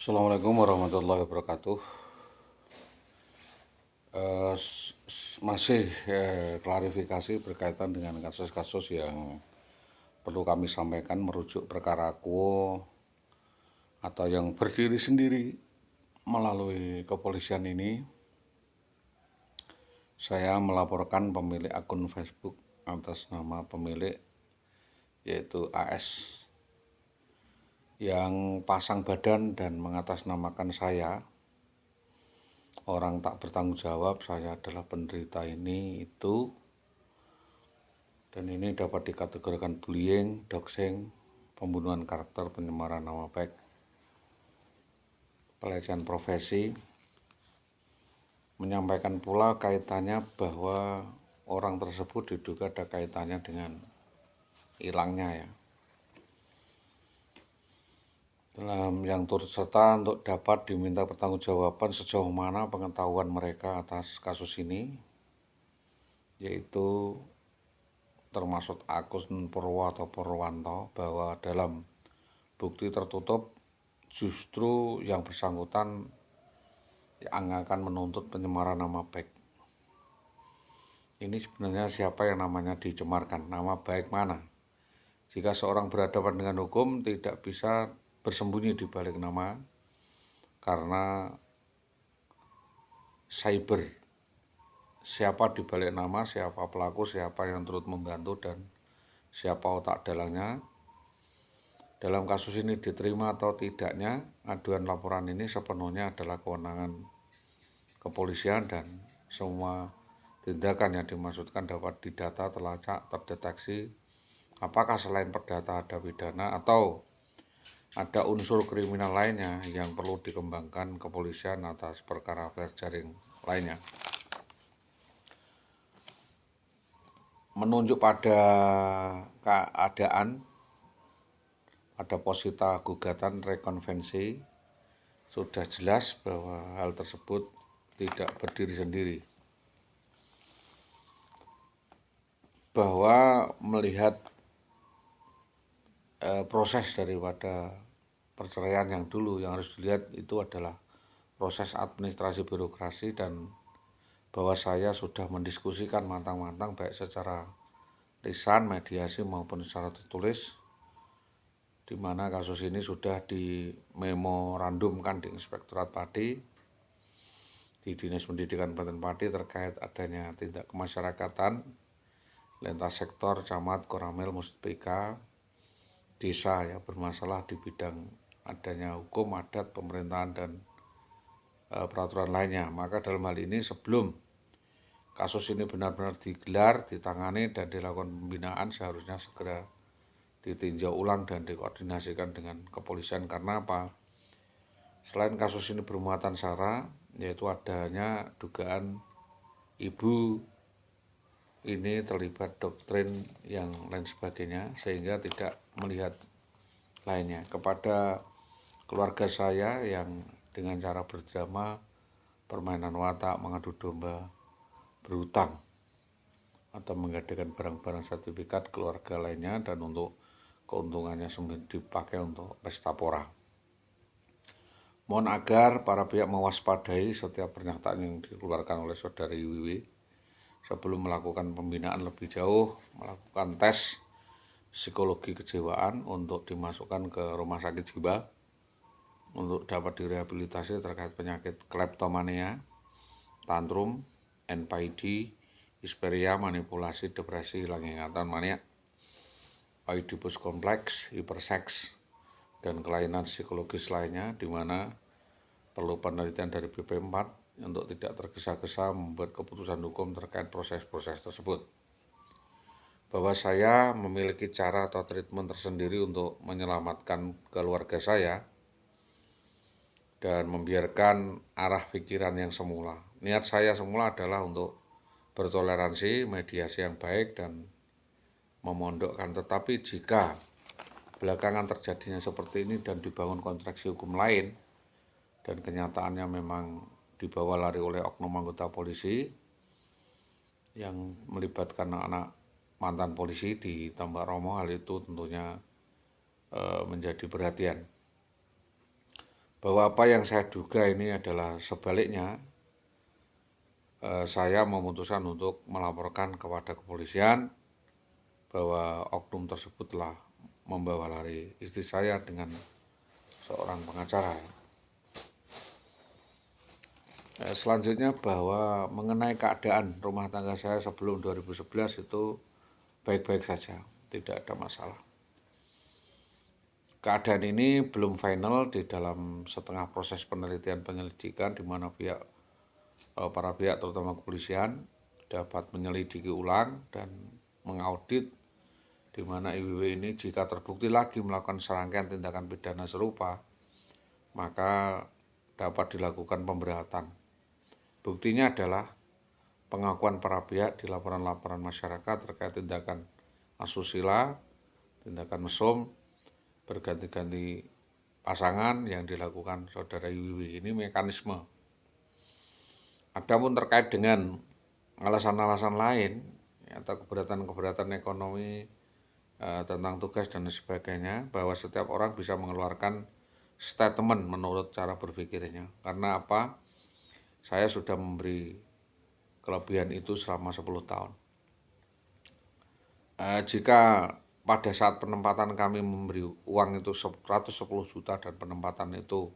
Assalamualaikum warahmatullahi wabarakatuh. Masih klarifikasi berkaitan dengan kasus-kasus yang perlu kami sampaikan merujuk perkara quo atau yang berdiri sendiri melalui kepolisian ini. Saya melaporkan pemilik akun Facebook atas nama pemilik yaitu AS yang pasang badan dan mengatasnamakan saya, orang tak bertanggung jawab, saya adalah penderita ini itu, dan ini dapat dikategorikan bullying, doxing, pembunuhan karakter, pencemaran nama baik, pelecehan profesi. Menyampaikan pula kaitannya bahwa orang tersebut diduga ada kaitannya dengan hilangnya dalam yang turut serta untuk dapat diminta pertanggungjawaban sejauh mana pengetahuan mereka atas kasus ini, yaitu termasuk akun Purwo atau Purwanto, bahwa dalam bukti tertutup justru yang bersangkutan yang akan menuntut pencemaran nama baik. Ini sebenarnya siapa yang namanya dicemarkan, nama baik mana? Jika seorang berhadapan dengan hukum tidak bisa bersembunyi di balik nama, karena cyber, siapa di balik nama, siapa pelaku, siapa yang turut membantu, dan siapa otak dalangnya. Dalam kasus ini diterima atau tidaknya aduan laporan ini sepenuhnya adalah kewenangan kepolisian, dan semua tindakan yang dimaksudkan dapat didata, terlacak, terdeteksi apakah selain perdata ada pidana atau ada unsur kriminal lainnya yang perlu dikembangkan kepolisian atas perkara berjaring lainnya. Menunjuk pada keadaan pada posita gugatan rekonvensi, sudah jelas bahwa hal tersebut tidak berdiri sendiri. Bahwa melihat proses daripada perceraian yang dulu, yang harus dilihat itu adalah proses administrasi birokrasi, dan bahwa saya sudah mendiskusikan matang-matang baik secara lisan, mediasi maupun secara tertulis, di mana kasus ini sudah di memorandumkan di Inspektorat Padi, di Dinas Pendidikan Kabupaten Padi terkait adanya tindak kemasyarakatan lintas sektor camat, koramil, muspika, desa bermasalah di bidang adanya hukum, adat, pemerintahan, dan peraturan lainnya. Maka dalam hal ini sebelum kasus ini benar-benar digelar, ditangani, dan dilakukan pembinaan, seharusnya segera ditinjau ulang dan dikoordinasikan dengan kepolisian. Karena apa? Selain kasus ini bermuatan sara, yaitu adanya dugaan ibu ini terlibat doktrin yang lain sebagainya, sehingga tidak melihat lainnya. Kepada keluarga saya yang dengan cara berdrama, permainan watak, mengadu domba, berhutang, atau menggadaikan barang-barang sertifikat keluarga lainnya, dan untuk keuntungannya dipakai untuk pesta pora. Mohon agar para pihak mewaspadai setiap pernyataan yang dikeluarkan oleh saudari Wiwi sebelum melakukan pembinaan lebih jauh, melakukan tes psikologi kejiwaan untuk dimasukkan ke rumah sakit jiwa untuk dapat direhabilitasi terkait penyakit kleptomania, tantrum, NPID, histeria, manipulasi, depresi, hilang ingatan, mania, Oedipus kompleks, hiperseks, dan kelainan psikologis lainnya, di mana perlu penelitian dari BP4 untuk tidak tergesa-gesa membuat keputusan hukum terkait proses-proses tersebut. Bahwa saya memiliki cara atau treatment tersendiri untuk menyelamatkan keluarga saya dan membiarkan arah pikiran yang semula. Niat saya semula adalah untuk bertoleransi, mediasi yang baik, dan memondokkan. Tetapi jika belakangan terjadinya seperti ini dan dibangun konstruksi hukum lain, dan kenyataannya memang dibawa lari oleh oknum anggota polisi yang melibatkan anak mantan polisi di Tambak Romo, hal itu tentunya menjadi perhatian. bahwa apa yang saya duga ini adalah sebaliknya. Saya memutuskan untuk melaporkan kepada kepolisian bahwa oknum tersebut telah membawa lari istri saya dengan seorang pengacara. Selanjutnya bahwa mengenai keadaan rumah tangga saya sebelum 2011 itu baik-baik saja, tidak ada masalah. Keadaan ini belum final di dalam setengah proses penelitian penyelidikan di mana para pihak terutama kepolisian dapat menyelidiki ulang dan mengaudit di mana IWW ini jika terbukti lagi melakukan serangkaian tindakan pidana serupa maka dapat dilakukan pemberatan. Buktinya adalah pengakuan para pihak di laporan-laporan masyarakat terkait tindakan asusila, tindakan mesum, berganti-ganti pasangan yang dilakukan saudara IWW ini mekanisme. Adapun terkait dengan alasan-alasan lain atau keberatan-keberatan ekonomi tentang tugas dan sebagainya, bahwa setiap orang bisa mengeluarkan statement menurut cara berpikirnya. Karena apa? Saya sudah memberi kelebihan itu selama 10 tahun. Jika pada saat penempatan kami memberi uang itu 110 juta dan penempatan itu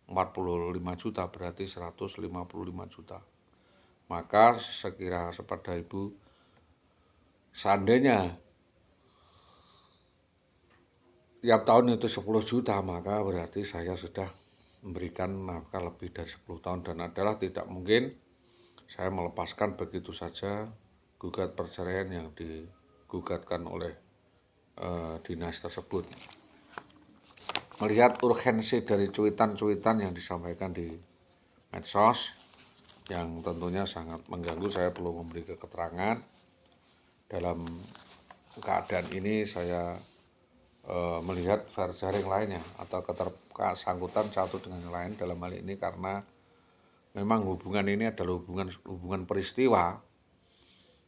45 juta, berarti 155 juta. Maka sekira kepada ibu, seandainya tiap tahun itu 10 juta, maka berarti saya sudah memberikan nafkah lebih dari 10 tahun dan adalah tidak mungkin saya melepaskan begitu saja gugat perceraian yang digugatkan oleh dinas tersebut. Melihat urgensi dari cuitan-cuitan yang disampaikan di medsos yang tentunya sangat mengganggu, saya perlu memberi keterangan. Dalam keadaan ini saya melihat jaring lainnya atau ketersangkutan satu dengan yang lain dalam hal ini, karena memang hubungan ini adalah hubungan peristiwa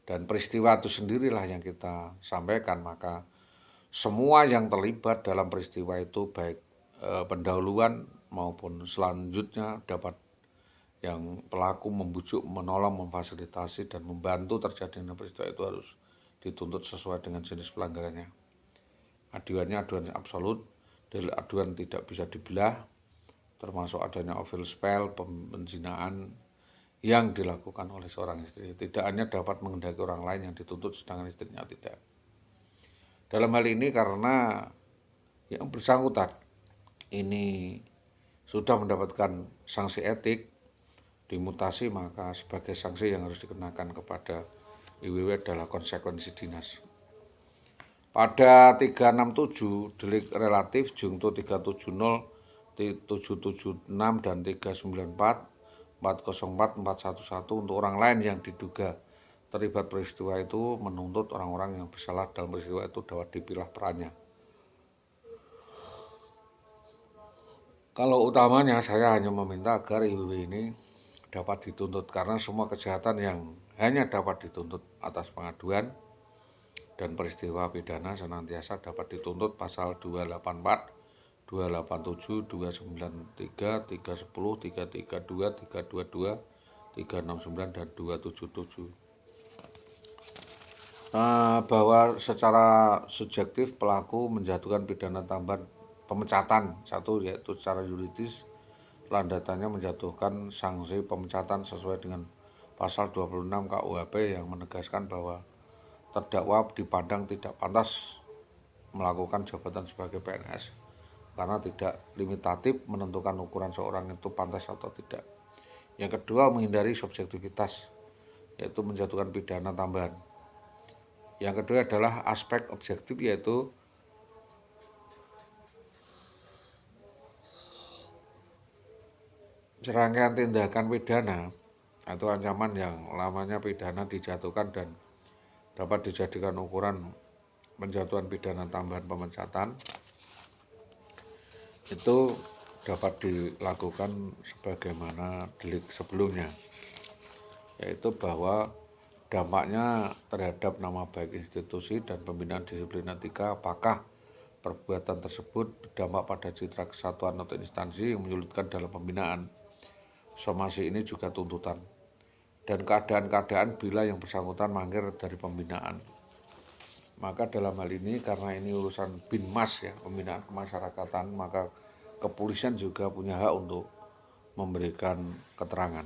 dan peristiwa itu sendirilah yang kita sampaikan. Maka semua yang terlibat dalam peristiwa itu baik pendahuluan maupun selanjutnya dapat yang pelaku membujuk, menolong, memfasilitasi dan membantu terjadinya peristiwa itu harus dituntut sesuai dengan jenis pelanggarannya. Aduannya aduan absolut, dalil aduan tidak bisa dibelah, termasuk adanya ovil spell, penzinahan yang dilakukan oleh seorang istri. Tidak hanya dapat menghendaki orang lain yang dituntut sedangkan istrinya tidak. Dalam hal ini karena yang bersangkutan ini sudah mendapatkan sanksi etik, dimutasi, maka sebagai sanksi yang harus dikenakan kepada IWW adalah konsekuensi dinas. Pada 367 delik relatif Jungto 370, 776 dan 394, 404, 411 untuk orang lain yang diduga terlibat peristiwa itu menuntut orang-orang yang bersalah dalam peristiwa itu dapat dipilah perannya. Kalau utamanya saya hanya meminta agar IWW ini dapat dituntut karena semua kejahatan yang hanya dapat dituntut atas pengaduan dan peristiwa pidana senantiasa dapat dituntut pasal 284, 287, 293, 310, 332, 322, 369 dan 277. Bahwa secara subjektif pelaku menjatuhkan pidana tambahan pemecatan satu, yaitu secara yuridis landasannya menjatuhkan sanksi pemecatan sesuai dengan pasal 26 KUHP yang menegaskan bahwa terdakwa dipandang tidak pantas melakukan jabatan sebagai PNS karena tidak limitatif menentukan ukuran seorang itu pantas atau tidak. Yang kedua, menghindari subjektivitas, yaitu menjatuhkan pidana tambahan. Yang kedua adalah aspek objektif, yaitu serangkaian tindakan pidana atau ancaman yang lamanya pidana dijatuhkan dan dapat dijadikan ukuran penjatuhan pidana tambahan pemecatan itu dapat dilakukan sebagaimana delik sebelumnya, yaitu bahwa dampaknya terhadap nama baik institusi dan pembinaan disiplin etika apakah perbuatan tersebut berdampak pada citra kesatuan atau instansi yang menyulitkan dalam pembinaan. Somasi ini juga tuntutan dan keadaan-keadaan bila yang bersangkutan mangkir dari pembinaan. Maka dalam hal ini karena ini urusan Binmas ya, pembinaan kemasyarakatan, maka kepolisian juga punya hak untuk memberikan keterangan.